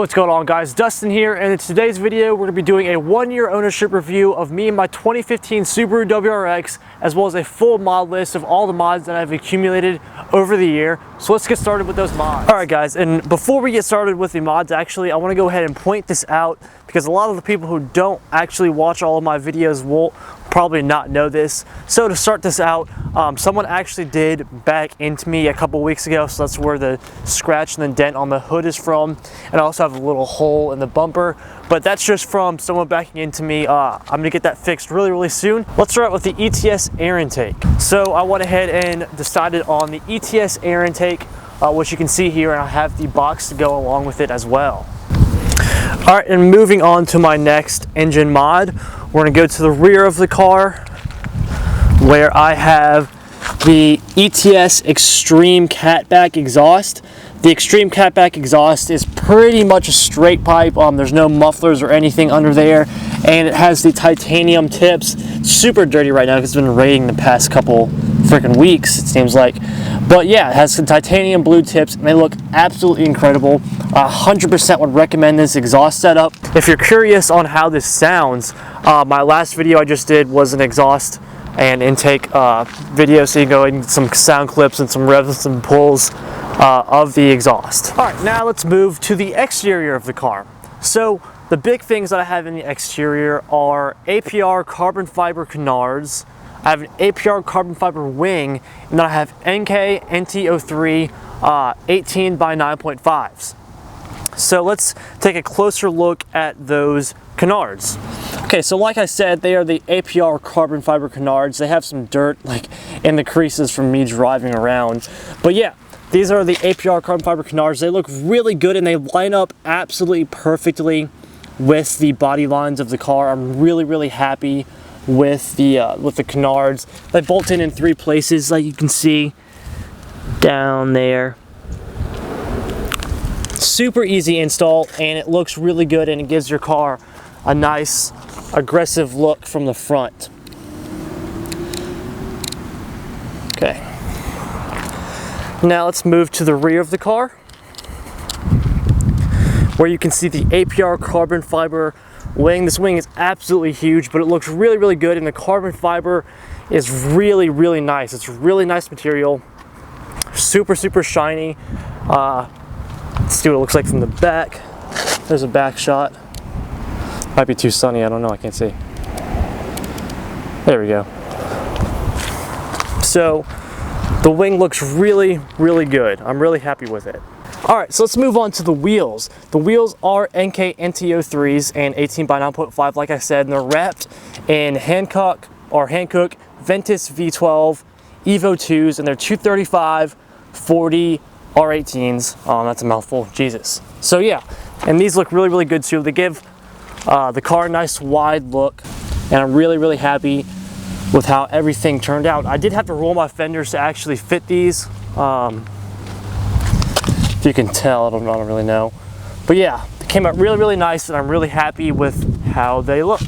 What's going on, guys? Dustin here, and in today's video we're going to be doing a 1-year ownership review of me and my 2015 Subaru WRX, as well as a full mod list of all the mods that I've accumulated over the year. So let's get started with those mods. Alright guys, and before we get started with the mods, actually I want to go ahead and point this out because a lot of the people who don't actually watch all of my videos will probably not know this. So to start this out, someone actually did back into me a couple weeks ago, so that's where the scratch and the dent on the hood is from, and I also have a little hole in the bumper, but that's just from someone backing into me. I'm gonna get that fixed really soon. Let's start with the Ets Air Intake. So I went ahead and decided on the Ets Air Intake, which you can see here, and I have the box to go along with it as well. All right, and moving on to my next engine mod, we're gonna go to the rear of the car where I have the Ets Extreme Catback exhaust. The Extreme Catback exhaust is pretty much a straight pipe. There's no mufflers or anything under there, and it has the titanium tips. It's super dirty right now because it's been raining the past couple freaking weeks, it seems like. But yeah, it has some titanium blue tips, and they look absolutely incredible. 100% would recommend this exhaust setup. If you're curious on how this sounds, my last video I just did was an exhaust and intake video, so you can go and some sound clips and some revs and pulls of the exhaust. All right, now let's move to the exterior of the car. So the big things that I have in the exterior are APR carbon fiber canards. I have an APR carbon fiber wing, and then I have NK NT03 18 by 9.5s. So let's take a closer look at those canards. Okay, so like I said, they are the APR carbon fiber canards. They have some dirt like in the creases from me driving around. But yeah, these are the APR carbon fiber canards. They look really good and they line up absolutely perfectly with the body lines of the car. I'm really happy with the canards. They bolt in 3 places, like you can see down there. Super easy install, and it looks really good, and it gives your car a nice aggressive look from the front. Okay, now let's move to the rear of the car where you can see the APR carbon fiber wing. This wing is absolutely huge, but it looks really good, and the carbon fiber is really nice. It's really nice material, super shiny. Let's see what it looks like from the back. There's a back shot. Might be too sunny, I don't know, I can't see. There we go. So the wing looks really good. I'm really happy with it. All right, so let's move on to the wheels. The wheels are NK NT03s and 18 by 9.5, like I said, and they're wrapped in Hankook Ventus V12 Evo 2s, and they're 235 40 R18s. Oh, that's a mouthful, Jesus. So yeah, and these look really good too. They give the car a nice wide look, and I'm really happy with how everything turned out. I did have to roll my fenders to actually fit these. If you can tell, I don't really know. But yeah, they came out really nice, and I'm really happy with how they look.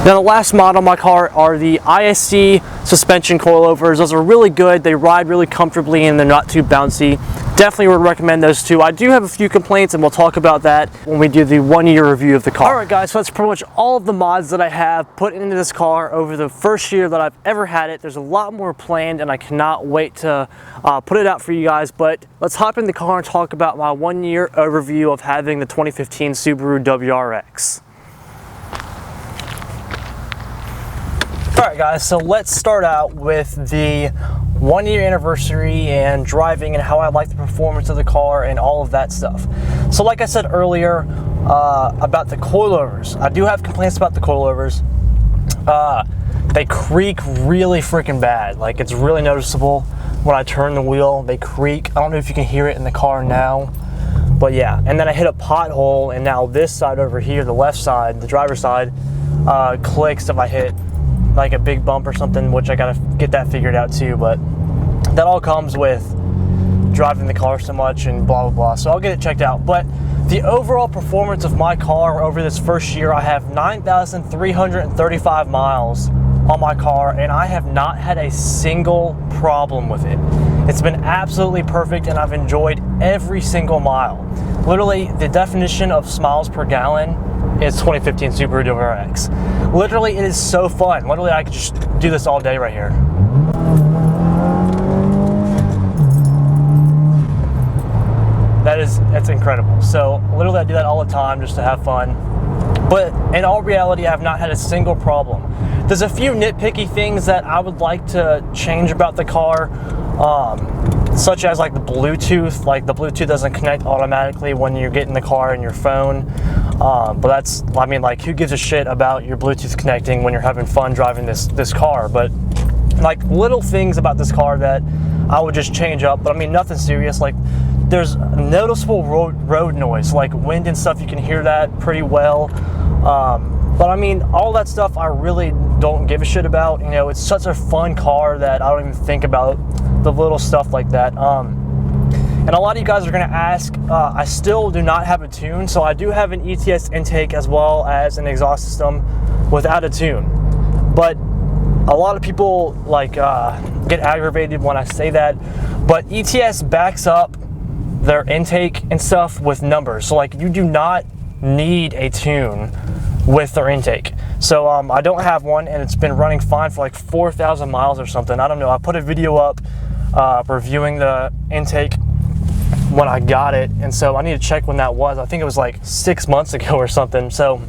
Now the last mod on my car are the ISC suspension coilovers. Those are really good. They ride really comfortably and they're not too bouncy. Definitely would recommend those too. I do have a few complaints, and we'll talk about that when we do the 1-year review of the car. All right guys, so that's pretty much all of the mods that I have put into this car over the first year that I've ever had it. There's a lot more planned, and I cannot wait to put it out for you guys, but let's hop in the car and talk about my 1-year overview of having the 2015 Subaru WRX. Alright guys, so let's start out with the 1-year anniversary and driving and how I like the performance of the car and all of that stuff. So like I said earlier about the coilovers, I do have complaints about the coilovers. They creak really freaking bad. Like, it's really noticeable when I turn the wheel. They creak. I don't know if you can hear it in the car now, but yeah. And then I hit a pothole, and now this side over here, the left side, the driver's side, clicks if I hit like a big bump or something, which I gotta get that figured out too, but that all comes with driving the car so much and blah blah. So I'll get it checked out. But the overall performance of my car over this first year, I have 9,335 miles on my car, and I have not had a single problem with it. It's been absolutely perfect, and I've enjoyed every single mile. Literally, the definition of miles per gallon is 2015 Subaru WRX. Literally, it is so fun. Literally, I could just do this all day right here. That's incredible. So literally I do that all the time just to have fun. But in all reality, I've not had a single problem. There's a few nitpicky things that I would like to change about the car, such as like the Bluetooth. Like the Bluetooth doesn't connect automatically when you get in the car and your phone. But that's, I mean, like, who gives a shit about your Bluetooth connecting when you're having fun driving this car? But like little things about this car that I would just change up. But I mean, nothing serious. Like, there's noticeable road noise, like wind and stuff. You can hear that pretty well. But I mean, all that stuff I really don't give a shit about. You know, it's such a fun car that I don't even think about the little stuff like that. And a lot of you guys are gonna ask, I still do not have a tune. So I do have an Ets intake as well as an exhaust system without a tune. But a lot of people like get aggravated when I say that. But Ets backs up their intake and stuff with numbers. So like, you do not need a tune with their intake. So I don't have one, and it's been running fine for like 4,000 miles or something. I don't know. I put a video up reviewing the intake when I got it, and so I need to check when that was. I think it was like 6 months ago or something. So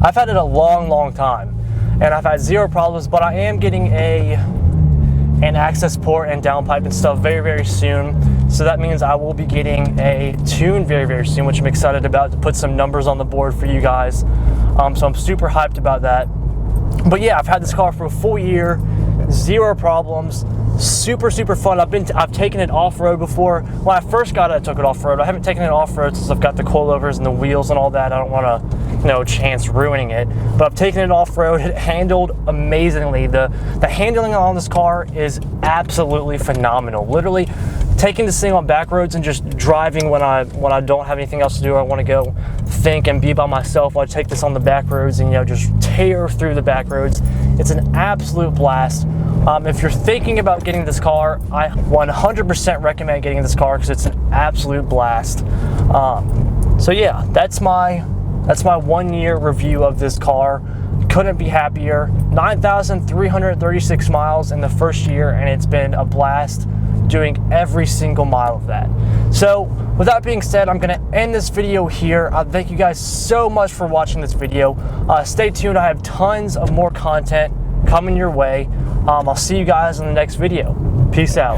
I've had it a long time, and I've had zero problems. But I am getting an access port and downpipe and stuff very soon. So that means I will be getting a tune very soon, which I'm excited about, to put some numbers on the board for you guys. So I'm super hyped about that. But yeah, I've had this car for a full year, zero problems, super fun. I've taken it off-road before. When I first got it, I took it off-road. I haven't taken it off-road since I've got the coilovers and the wheels and all that. I don't want to, you know, chance ruining it. But I've taken it off-road. It handled amazingly. The handling on this car is absolutely phenomenal. Literally, taking this thing on back roads and just driving when I don't have anything else to do, I want to go think and be by myself, I take this on the back roads and, you know, just tear through the back roads. It's an absolute blast. If you're thinking about getting this car, I 100% recommend getting this car because it's an absolute blast. So yeah, that's my 1 year review of this car. Couldn't be happier. 9,336 miles in the first year, and it's been a blast doing every single mile of that. So with that being said, I'm gonna end this video here. Thank you guys so much for watching this video. Stay tuned, I have tons of more content coming your way. I'll see you guys in the next video. Peace out.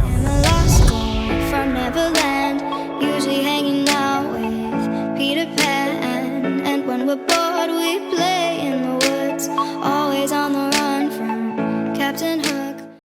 From Neverland, usually hanging out with Peter Pan, and when we're bored we play.